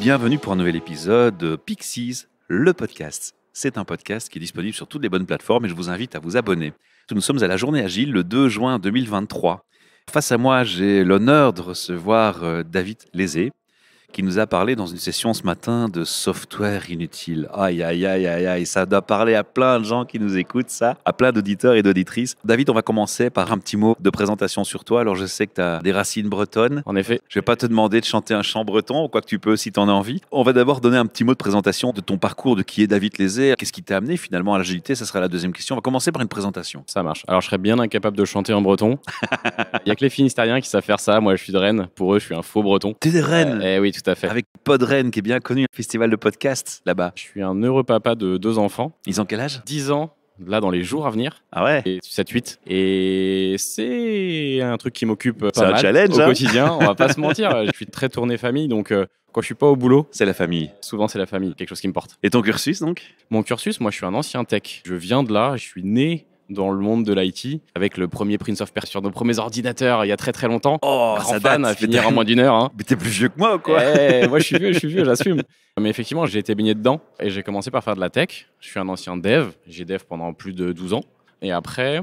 Bienvenue pour un nouvel épisode de Pixies, le podcast. C'est un podcast qui est disponible sur toutes les bonnes plateformes et je vous invite à vous abonner. Nous sommes à la journée agile le 2 juin 2023. Face à moi, j'ai l'honneur de recevoir David Lézé, qui nous a parlé dans une session ce matin de software inutile. Aïe, aïe, aïe, aïe, aïe, ça doit parler à plein de gens qui nous écoutent, ça, à plein d'auditeurs et d'auditrices. David, on va commencer par un petit mot de présentation sur toi. Alors, je sais que tu as des racines bretonnes. En effet. Je vais pas te demander de chanter un chant breton, quoique tu peux si tu en as envie. On va d'abord donner un petit mot de présentation de ton parcours, de qui est David Lézé, qu'est-ce qui t'a amené finalement à l'agilité, ça sera la deuxième question. On va commencer par une présentation. Ça marche. Alors, je serais bien incapable de chanter en breton. Il y a que les Finistériens qui savent faire ça. Moi, je suis de Rennes. Pour eux, je suis un faux breton. T'es de Rennes Oui, tout à fait. Avec Pod Rennes, qui est bien connu, un festival de podcast là-bas. Je suis un heureux papa de 2 enfants. Ils ont quel âge? 10 ans, là, dans les jours à venir. Ah ouais? Et 7-8. Et c'est un truc qui m'occupe C'est pas un mal challenge, au hein. quotidien. On va pas se mentir. Je suis très tourné famille, donc quand je suis pas au boulot, C'est la famille. souvent c'est la famille, quelque chose qui me porte. Et ton cursus donc? Mon cursus, moi, je suis un ancien tech. Je viens de là. Je suis né dans le monde de l'IT, avec le premier Prince of Persia sur nos premiers ordinateurs il y a très très longtemps. Oh, Grand fan à finir en moins d'1 heure. Hein. Mais t'es plus vieux que moi ou quoi? Moi je suis vieux, j'assume. Mais effectivement, j'ai été baigné dedans et j'ai commencé par faire de la tech. Je suis un ancien dev, j'ai dev pendant plus de 12 ans. Et après,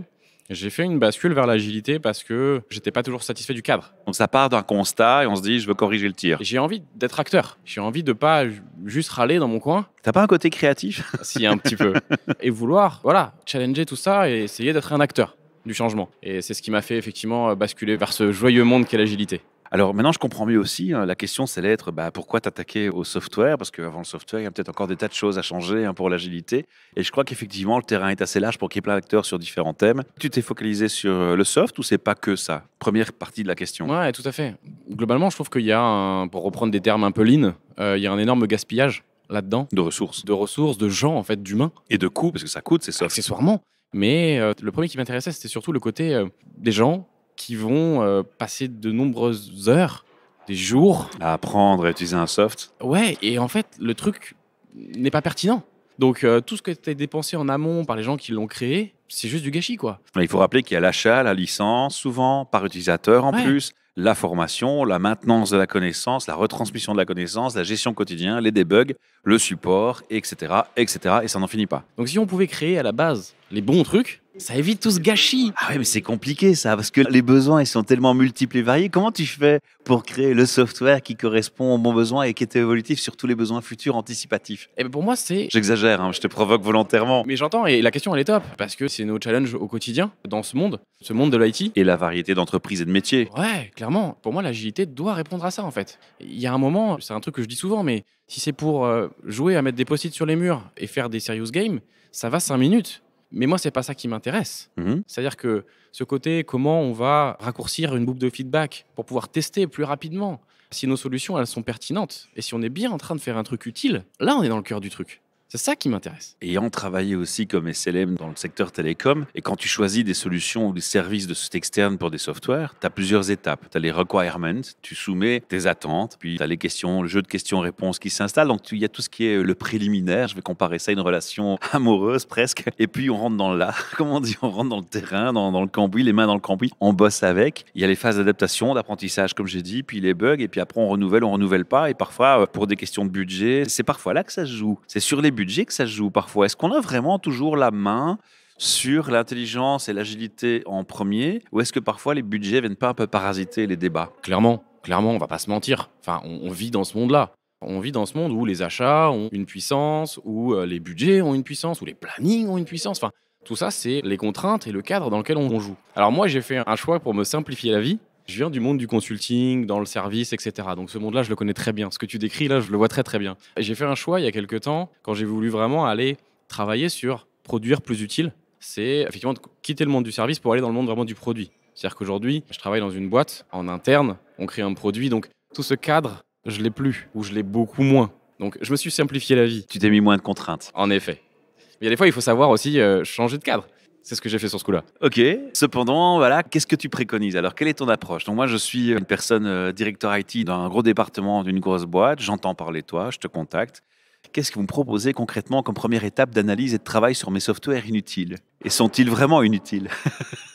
j'ai fait une bascule vers l'agilité parce que j'étais pas toujours satisfait du cadre. Donc ça part d'un constat et on se dit je veux corriger le tir. J'ai envie d'être acteur. J'ai envie de pas juste râler dans mon coin, T'as pas un côté créatif? si un petit peu, et vouloir, voilà, challenger tout ça et essayer d'être un acteur du changement. Et c'est ce qui m'a fait effectivement basculer vers ce joyeux monde qu'est l'agilité. Alors maintenant je comprends mieux aussi, hein, la question c'est l'être, pourquoi t'attaquer au software? Parce qu'avant le software, il y a peut-être encore des tas de choses à changer pour l'agilité. Et je crois qu'effectivement le terrain est assez large pour qu'il y ait plein d'acteurs sur différents thèmes. Tu t'es focalisé sur le soft ou c'est pas que ça? Première partie de la question. Ouais, tout à fait. Globalement, je trouve qu'il y a, pour reprendre des termes un peu lean, il y a un énorme gaspillage là-dedans, De ressources. de ressources, de gens, en fait, d'humains, Et de coûts, parce que ça coûte, c'est soft. accessoirement. Mais le premier qui m'intéressait, c'était surtout le côté des gens qui vont passer de nombreuses heures, des jours. À apprendre à utiliser un soft. Ouais, et en fait, le truc n'est pas pertinent. Donc, tout ce que tu as dépensé en amont par les gens qui l'ont créé, c'est juste du gâchis, quoi. Il faut rappeler qu'il y a l'achat, la licence, souvent par utilisateur en Ouais. plus, la formation, la maintenance de la connaissance, la retransmission de la connaissance, la gestion quotidienne, les debugs, le support, etc., etc. Et ça n'en finit pas. Donc, si on pouvait créer à la base les bons trucs, ça évite tout ce gâchis. Ah ouais, mais c'est compliqué ça, parce que les besoins ils sont tellement multiples et variés. Comment tu fais pour créer le software qui correspond aux bons besoins et qui est évolutif sur tous les besoins futurs anticipatifs? Et ben pour moi, c'est. J'exagère, hein, je te provoque volontairement. Mais j'entends, et la question elle est top, parce que c'est nos challenges au quotidien dans ce monde de l'IT. Et la variété d'entreprises et de métiers. Ouais, clairement. Pour moi, l'agilité doit répondre à ça, en fait. Il y a un moment, c'est un truc que je dis souvent, mais si c'est pour jouer à mettre des post-it sur les murs et faire des serious games, ça va 5 minutes. Mais moi, c'est pas ça qui m'intéresse. Mhm. C'est-à-dire que ce côté, comment on va raccourcir une boucle de feedback pour pouvoir tester plus rapidement, si nos solutions, elles sont pertinentes, et si on est bien en train de faire un truc utile, là, on est dans le cœur du truc. C'est ça qui m'intéresse. Ayant travaillé aussi comme SLM dans le secteur télécom, et quand tu choisis des solutions ou des services de société externe pour des softwares, tu as plusieurs étapes. Tu as les requirements, tu soumets tes attentes, puis tu as les questions, le jeu de questions-réponses qui s'installe. Donc il y a tout ce qui est le préliminaire, je vais comparer ça à une relation amoureuse presque. Et puis on rentre dans l'art, comment on dit, on rentre dans le terrain, dans le cambouis, les mains dans le cambouis, on bosse avec. Il y a les phases d'adaptation, d'apprentissage comme j'ai dit, puis les bugs, et puis après on renouvelle pas. Et parfois, pour des questions de budget, c'est parfois là que ça se joue. C'est sur les budget que ça se joue parfois. Est-ce qu'on a vraiment toujours la main sur l'intelligence et l'agilité en premier, ou est-ce que parfois les budgets viennent pas un peu parasiter les débats? Clairement, on va pas se mentir. Enfin, on vit dans ce monde-là. On vit dans ce monde où les achats ont une puissance, où les budgets ont une puissance, où les plannings ont une puissance. Enfin, tout ça, c'est les contraintes et le cadre dans lequel on joue. Alors moi, j'ai fait un choix pour me simplifier la vie. Je viens du monde du consulting, dans le service, etc. Donc ce monde-là, je le connais très bien. Ce que tu décris là, je le vois très très bien. Et j'ai fait un choix il y a quelques temps, quand j'ai voulu vraiment aller travailler sur produire plus utile. C'est effectivement de quitter le monde du service pour aller dans le monde vraiment du produit. C'est-à-dire qu'aujourd'hui, je travaille dans une boîte, en interne, on crée un produit. Donc tout ce cadre, je l'ai plus, ou je l'ai beaucoup moins. Donc je me suis simplifié la vie. Tu t'es mis moins de contraintes. En effet. Mais il y a des fois, il faut savoir aussi changer de cadre. C'est ce que j'ai fait sur ce coup-là. Ok. Cependant, voilà, qu'est-ce que tu préconises? Alors, quelle est ton approche? Donc, moi, je suis une personne directeur IT d'un gros département d'une grosse boîte. J'entends parler de toi, je te contacte. Qu'est-ce que vous me proposez concrètement comme première étape d'analyse et de travail sur mes softwares inutiles? Et sont-ils vraiment inutiles?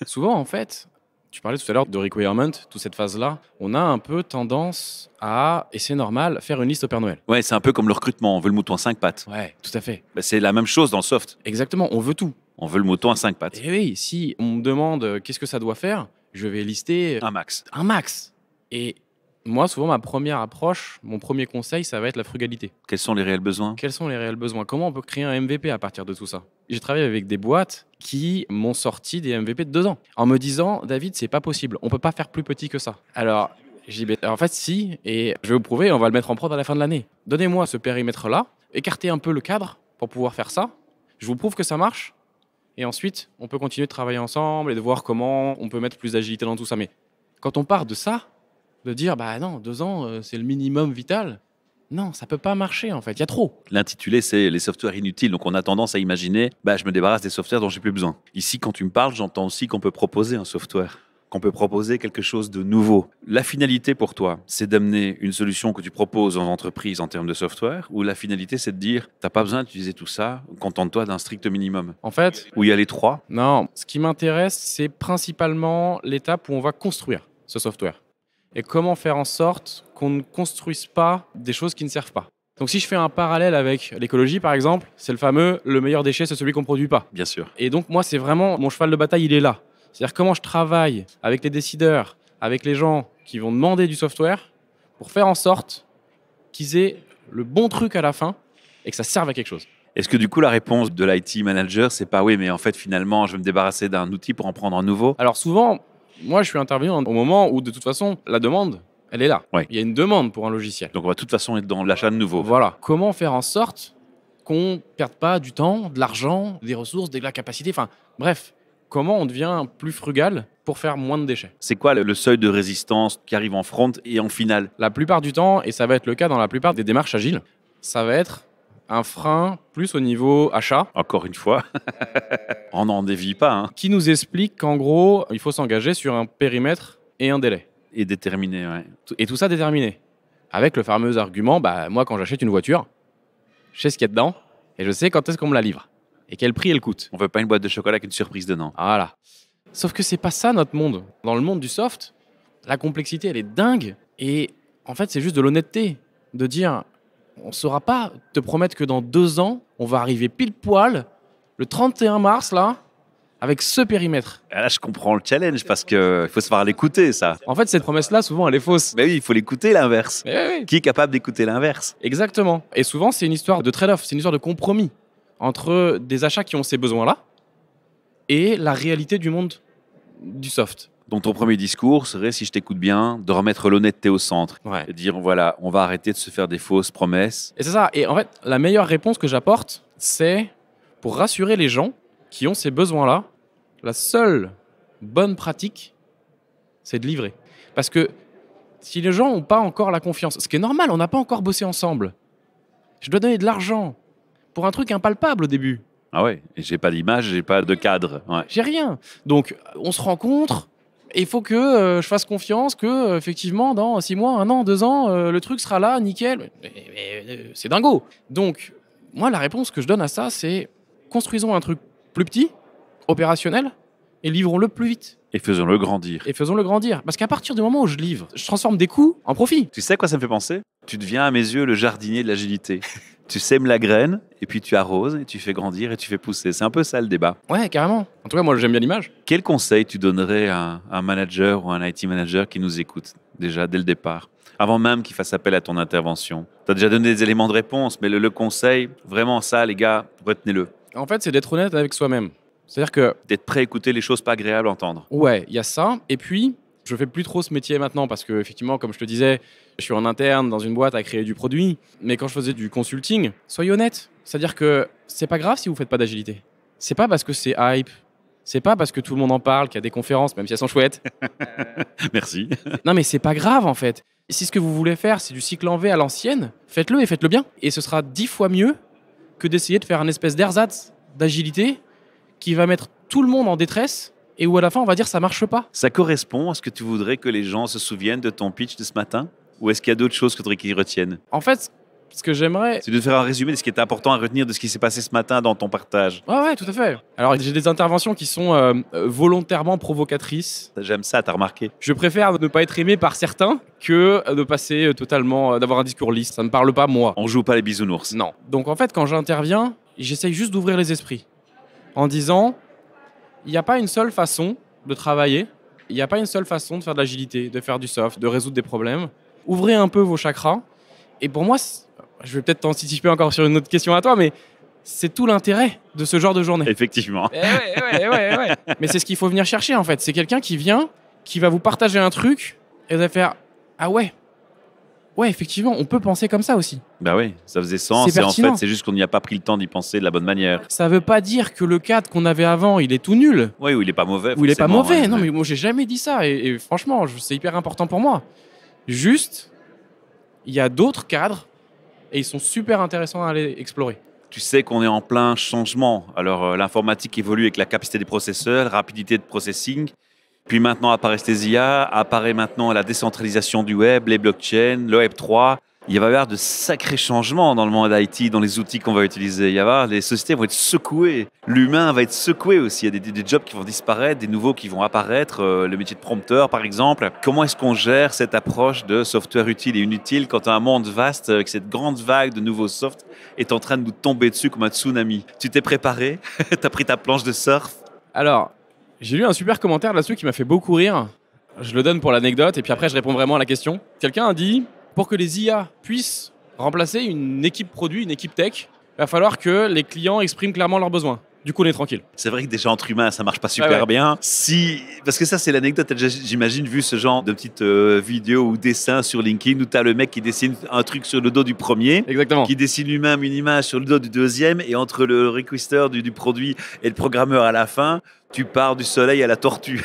Souvent, en fait, Tu parlais tout à l'heure de requirement, toute cette phase-là. On a un peu tendance à, et c'est normal, faire une liste au Père Noël. Ouais, c'est un peu comme le recrutement. On veut le mouton à 5 pattes. Ouais, tout à fait. Bah, c'est la même chose dans le soft. Exactement, on veut tout. On veut le mouton à 5 pattes. Et oui, si on me demande qu'est-ce que ça doit faire, je vais lister Un max. un max. Et moi, souvent, ma première approche, mon premier conseil, ça va être la frugalité. Quels sont les réels besoins? Quels sont les réels besoins? Comment on peut créer un MVP à partir de tout ça? J'ai travaillé avec des boîtes qui m'ont sorti des MVP de 2 ans en me disant David, c'est pas possible, on peut pas faire plus petit que ça. Alors, j'ai dit en fait, si, et je vais vous prouver, on va le mettre en prod à la fin de l'année. Donnez-moi ce périmètre-là, écartez un peu le cadre pour pouvoir faire ça. Je vous prouve que ça marche. Et ensuite, on peut continuer de travailler ensemble et de voir comment on peut mettre plus d'agilité dans tout ça. Mais quand on part de ça, de dire bah non, 2 ans, c'est le minimum vital. Non, ça peut pas marcher en fait. Il y a trop. L'intitulé, c'est les softwares inutiles. Donc, on a tendance à imaginer, je me débarrasse des softwares dont j'ai plus besoin. Ici, quand tu me parles, j'entends aussi qu'on peut proposer un software, qu'on peut proposer quelque chose de nouveau. La finalité pour toi, c'est d'amener une solution que tu proposes en entreprise en termes de software, ou la finalité, c'est de dire, t'as pas besoin d'utiliser tout ça, contente-toi d'un strict minimum. En fait, Où il y a les trois. non. Ce qui m'intéresse, c'est principalement l'étape où on va construire ce software. Et comment faire en sorte qu'on ne construise pas des choses qui ne servent pas. Donc si je fais un parallèle avec l'écologie, par exemple, c'est le fameux « le meilleur déchet, c'est celui qu'on ne produit pas ». Bien sûr. Et donc moi, c'est vraiment mon cheval de bataille, il est là. C'est-à-dire comment je travaille avec les décideurs, avec les gens qui vont demander du software pour faire en sorte qu'ils aient le bon truc à la fin et que ça serve à quelque chose. Est-ce que du coup, la réponse de l'IT manager, c'est pas oui, mais en fait, finalement, je vais me débarrasser d'un outil pour en prendre un nouveau? Alors souvent, moi, je suis intervenu au moment où, de toute façon, la demande, elle est là. Oui. Il y a une demande pour un logiciel. Donc, on va de toute façon être dans l'achat de nouveau. Voilà. Comment faire en sorte qu'on ne perde pas du temps, de l'argent, des ressources, de la capacité, enfin, bref, comment on devient plus frugal pour faire moins de déchets? C'est quoi le seuil de résistance qui arrive en front et en finale? La plupart du temps, et ça va être le cas dans la plupart des démarches agiles, ça va être un frein plus au niveau achat Encore une fois, on n'en dévie pas, hein. qui nous explique qu'en gros, il faut s'engager sur un périmètre et un délai. Et déterminé, ouais. Et tout ça déterminé. Avec le fameux argument, moi quand j'achète une voiture, je sais ce qu'il y a dedans et je sais quand est-ce qu'on me la livre et quel prix elle coûte. On veut pas une boîte de chocolat avec une surprise dedans. Voilà. Sauf que c'est pas ça notre monde. Dans le monde du soft, la complexité elle est dingue et en fait c'est juste de l'honnêteté de dire on ne saura pas te promettre que dans 2 ans on va arriver pile poil le 31 mars là avec ce périmètre. Et là, je comprends le challenge parce qu'il faut savoir l'écouter, ça. En fait cette promesse là souvent elle est fausse. Mais oui, il faut l'écouter, l'inverse. Mais oui. Qui est capable d'écouter l'inverse? Exactement. Et souvent, c'est une histoire de trade-off, c'est une histoire de compromis entre des achats qui ont ces besoins-là et la réalité du monde du soft. Donc, ton premier discours serait, si je t'écoute bien, de remettre l'honnêteté au centre. Ouais. Et dire, voilà, on va arrêter de se faire des fausses promesses. Et c'est ça. Et en fait, la meilleure réponse que j'apporte, c'est pour rassurer les gens qui ont ces besoins-là, la seule bonne pratique, c'est de livrer. Parce que si les gens n'ont pas encore la confiance, ce qui est normal, on n'a pas encore bossé ensemble. Je dois donner de l'argent pour un truc impalpable au début. Ah ouais, et j'ai pas d'image, j'ai pas de cadre. Ouais. J'ai rien. Donc, on se rencontre et il faut que je fasse confiance que, effectivement, dans 6 mois, 1 an, 2 ans, le truc sera là, nickel. Mais, c'est dingo. Donc, moi, la réponse que je donne à ça, c'est construisons un truc plus petit, opérationnel, et livrons-le plus vite. Et faisons-le grandir. Et faisons-le grandir. Parce qu'à partir du moment où je livre, je transforme des coûts en profit. Tu sais à quoi ça me fait penser? Tu deviens à mes yeux le jardinier de l'agilité. Tu sèmes la graine, et puis tu arroses, et tu fais grandir, et tu fais pousser. C'est un peu ça le débat. Ouais, carrément. En tout cas, moi, j'aime bien l'image. Quel conseil tu donnerais à un manager ou un IT manager qui nous écoute, déjà, dès le départ, avant même qu'il fasse appel à ton intervention? Tu as déjà donné des éléments de réponse, mais le conseil, vraiment ça, les gars, retenez-le. En fait, c'est d'être honnête avec soi-même. C'est-à-dire que D'être prêt à écouter les choses pas agréables à entendre. ouais, il y a ça. Et puis, je fais plus trop ce métier maintenant parce que, effectivement, comme je te disais, je suis en interne dans une boîte à créer du produit. Mais quand je faisais du consulting, soyez honnête. C'est-à-dire que c'est pas grave si vous faites pas d'agilité. C'est pas parce que c'est hype. C'est pas parce que tout le monde en parle qu'il y a des conférences, même si elles sont chouettes. Merci. Non, mais c'est pas grave en fait. Si ce que vous voulez faire, c'est du cycle en V à l'ancienne, faites-le et faites-le bien. Et ce sera 10 fois mieux que d'essayer de faire un espèce d'ersatz d'agilité qui va mettre tout le monde en détresse et où à la fin on va dire ça marche pas. Ça correspond à ce que tu voudrais que les gens se souviennent de ton pitch de ce matin? Ou est-ce qu'il y a d'autres choses que tu voudrais qu'ils retiennent? En fait, ce que j'aimerais... C'est de faire un résumé de ce qui était important à retenir de ce qui s'est passé ce matin dans ton partage. Ouais, tout à fait. Alors, j'ai des interventions qui sont volontairement provocatrices. J'aime ça, t'as remarqué. Je préfère ne pas être aimé par certains que de passer totalement, d'avoir un discours lisse. Ça ne me parle pas, moi. On joue pas les bisounours. Non. Donc, en fait, quand j'interviens, j'essaye juste d'ouvrir les esprits en disant, il n'y a pas une seule façon de travailler, il n'y a pas une seule façon de faire de l'agilité, de faire du soft, de résoudre des problèmes. Ouvrez un peu vos chakras. Et pour moi, je vais peut-être t'anticiper encore sur une autre question à toi, mais c'est tout l'intérêt de ce genre de journée. Effectivement. Ouais. Mais c'est ce qu'il faut venir chercher, en fait. C'est quelqu'un qui vient, qui va vous partager un truc, et vous allez faire « Ah ouais, effectivement, on peut penser comme ça aussi. » Bah oui, ça faisait sens. C'est et en pertinent. fait, c'est juste qu'on n'y a pas pris le temps d'y penser de la bonne manière. Ça veut pas dire que le cadre qu'on avait avant, il est tout nul, Oui, ou il est pas mauvais. ou il est pas forcément, mauvais. ouais. Non, mais moi, j'ai jamais dit ça. Et franchement, c'est hyper important pour moi. Juste, il y a d'autres cadres, et ils sont super intéressants à aller explorer. Tu sais qu'on est en plein changement. Alors, l'informatique évolue avec la capacité des processeurs, la rapidité de processing. Puis maintenant apparaissent les IA, apparaît maintenant la décentralisation du web, les blockchains, le Web 3. Il va y avoir de sacrés changements dans le monde IT, dans les outils qu'on va utiliser. Les sociétés vont être secouées. L'humain va être secoué aussi. Il y a des jobs qui vont disparaître, des nouveaux qui vont apparaître. Le métier de prompteur, par exemple. Comment est-ce qu'on gère cette approche de software utile et inutile quand un monde vaste, avec cette grande vague de nouveaux softs, est en train de nous tomber dessus comme un tsunami? Tu t'es préparé? T'as pris ta planche de surf? Alors, j'ai lu un super commentaire là-dessus qui m'a fait beaucoup rire. Je le donne pour l'anecdote, et puis après, je réponds vraiment à la question. Quelqu'un a dit... Pour que les IA puissent remplacer une équipe produit, une équipe tech, il va falloir que les clients expriment clairement leurs besoins. Du coup, on est tranquille. C'est vrai que déjà entre humains, ça marche pas super bien. Parce que ça, c'est l'anecdote. T'as déjà, j'imagine, vu ce genre de petites vidéos ou dessins sur LinkedIn où t'as le mec qui dessine un truc sur le dos du premier, Exactement. qui dessine lui-même une image sur le dos du deuxième, et entre le requester du produit et le programmeur à la fin, tu pars du soleil à la tortue.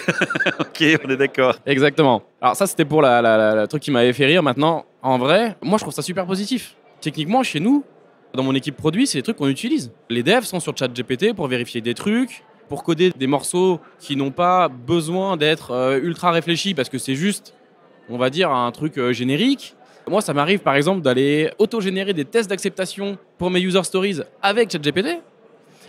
Ok, on est d'accord. Exactement. Alors ça, c'était pour le truc qui m'avait fait rire. Maintenant, en vrai, moi, je trouve ça super positif. Techniquement, chez nous, dans mon équipe produit, c'est des trucs qu'on utilise. Les devs sont sur ChatGPT pour vérifier des trucs, pour coder des morceaux qui n'ont pas besoin d'être ultra réfléchis parce que c'est juste, on va dire, un truc générique. Moi, ça m'arrive par exemple d'aller auto-générer des tests d'acceptation pour mes user stories avec ChatGPT.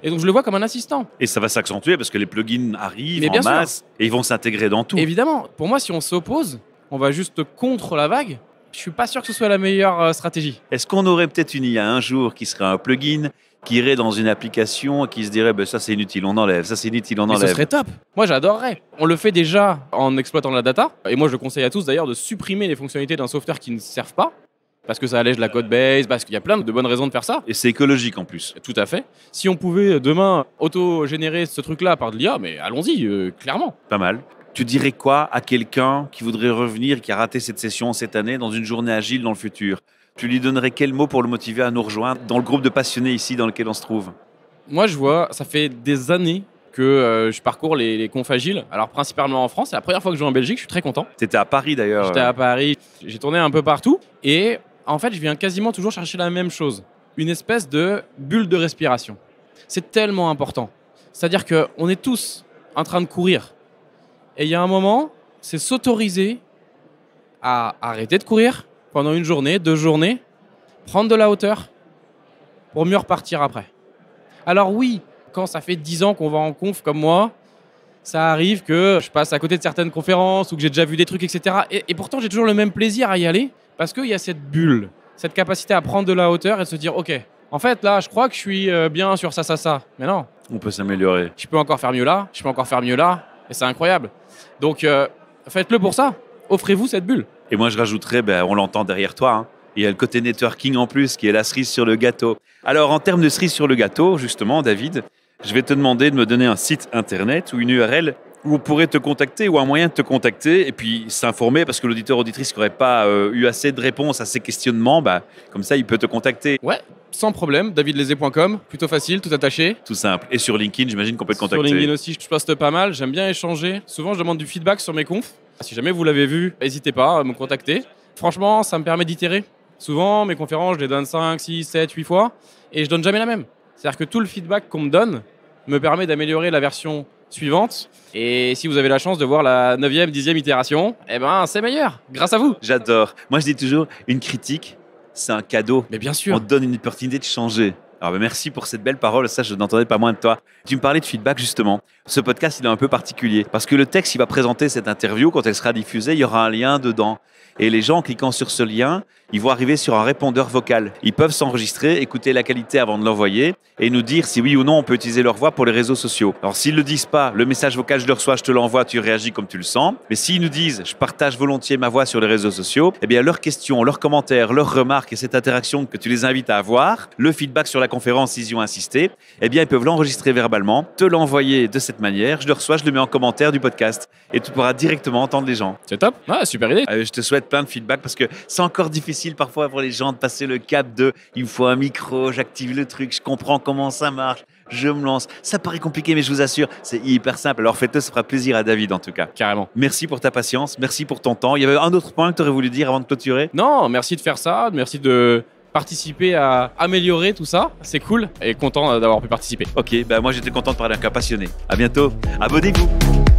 Et donc, je le vois comme un assistant. Et ça va s'accentuer parce que les plugins arrivent Mais en bien sûr. masse et ils vont s'intégrer dans tout. Évidemment, pour moi, si on s'oppose, on va juste contre la vague. Je suis pas sûr que ce soit la meilleure stratégie. Est-ce qu'on aurait peut-être une IA un jour qui serait un plugin, qui irait dans une application et qui se dirait ça c'est inutile, on enlève, ça c'est inutile, on Mais enlève. ce serait top. Moi, j'adorerais. On le fait déjà en exploitant la data. Et moi, je conseille à tous d'ailleurs de supprimer les fonctionnalités d'un software qui ne servent pas. Parce que ça allège la code base, parce qu'il y a plein de bonnes raisons de faire ça. Et c'est écologique en plus. Tout à fait. Si on pouvait demain auto-générer ce truc-là par de l'IA, mais allons-y, clairement. Pas mal. Tu dirais quoi à quelqu'un qui voudrait revenir, qui a raté cette session cette année, dans une journée agile dans le futur? Tu lui donnerais quel mot pour le motiver à nous rejoindre dans le groupe de passionnés ici dans lequel on se trouve? Moi, je vois, ça fait des années que je parcours les confs agiles. Alors, principalement en France. C'est la première fois que je joue en Belgique, je suis très content. T'étais à Paris d'ailleurs. J'étais à Paris, j'ai tourné un peu partout. Et en fait, je viens quasiment toujours chercher la même chose. Une espèce de bulle de respiration. C'est tellement important. C'est-à-dire qu'on est tous en train de courir. Et il y a un moment, c'est s'autoriser à arrêter de courir pendant une journée, 2 journées, prendre de la hauteur pour mieux repartir après. Alors oui, quand ça fait 10 ans qu'on va en conf comme moi, ça arrive que je passe à côté de certaines conférences ou que j'ai déjà vu des trucs, etc. Et pourtant, j'ai toujours le même plaisir à y aller parce qu'il y a cette bulle, cette capacité à prendre de la hauteur et de se dire « Ok, en fait, là, je crois que je suis bien sur ça. » Mais non, On peut s'améliorer. je peux encore faire mieux là, je peux encore faire mieux là. Et c'est incroyable. Donc, faites-le pour ça. Offrez-vous cette bulle. Et moi je rajouterais, on l'entend derrière toi, hein. Il y a le côté networking en plus qui est la cerise sur le gâteau. Alors en termes de cerise sur le gâteau, justement, David, je vais te demander de me donner un site internet ou une URL où on pourrait te contacter ou un moyen de te contacter et puis s'informer parce que l'auditeur auditrice qui n'aurait pas eu assez de réponses à ces questionnements, comme ça il peut te contacter. Ouais, sans problème. davidlezé.com, plutôt facile, tout attaché. Tout simple. Et sur LinkedIn, j'imagine qu'on peut te Sur contacter. LinkedIn aussi, je poste pas mal. J'aime bien échanger. Souvent, je demande du feedback sur mes confs. Si jamais vous l'avez vu, n'hésitez pas à me contacter. Franchement, ça me permet d'itérer. Souvent, mes conférences, je les donne 5, 6, 7, 8 fois et je donne jamais la même. C'est-à-dire que tout le feedback qu'on me donne me permet d'améliorer la version suivante. Et si vous avez la chance de voir la 9e, 10e itération, c'est meilleur, grâce à vous. J'adore. Moi je dis toujours, une critique, c'est un cadeau. Mais bien On sûr. te donne une opportunité de changer. Alors, merci pour cette belle parole, ça je n'entendais pas moins de toi. Tu me parlais de feedback justement. Ce podcast, il est un peu particulier parce que le texte, il va présenter cette interview. Quand elle sera diffusée, il y aura un lien dedans. Et les gens, en cliquant sur ce lien, ils vont arriver sur un répondeur vocal. Ils peuvent s'enregistrer, écouter la qualité avant de l'envoyer et nous dire si oui ou non on peut utiliser leur voix pour les réseaux sociaux. Alors s'ils ne le disent pas, le message vocal je le reçois, je te l'envoie, tu réagis comme tu le sens. Mais s'ils nous disent je partage volontiers ma voix sur les réseaux sociaux, eh bien leurs questions, leurs commentaires, leurs remarques et cette interaction que tu les invites à avoir, le feedback sur la conférence s'ils y ont insisté, eh bien ils peuvent l'enregistrer verbalement, te l'envoyer de cette manière, je le reçois, je le mets en commentaire du podcast et tu pourras directement entendre les gens. C'est top. Ah, super idée. Je te souhaite plein de feedback parce que c'est encore difficile parfois pour les gens de passer le cap de il me faut un micro, j'active le truc, je comprends comment ça marche, je me lance. Ça paraît compliqué, mais je vous assure, c'est hyper simple. Alors faites-le, ça fera plaisir à David en tout cas. Carrément. Merci pour ta patience, merci pour ton temps. Il y avait un autre point que tu aurais voulu dire avant de clôturer? Non, merci de faire ça. Merci de participer à améliorer tout ça. C'est cool et content d'avoir pu participer. Ok, moi j'étais content de parler avec un passionné. À bientôt, abonnez-vous.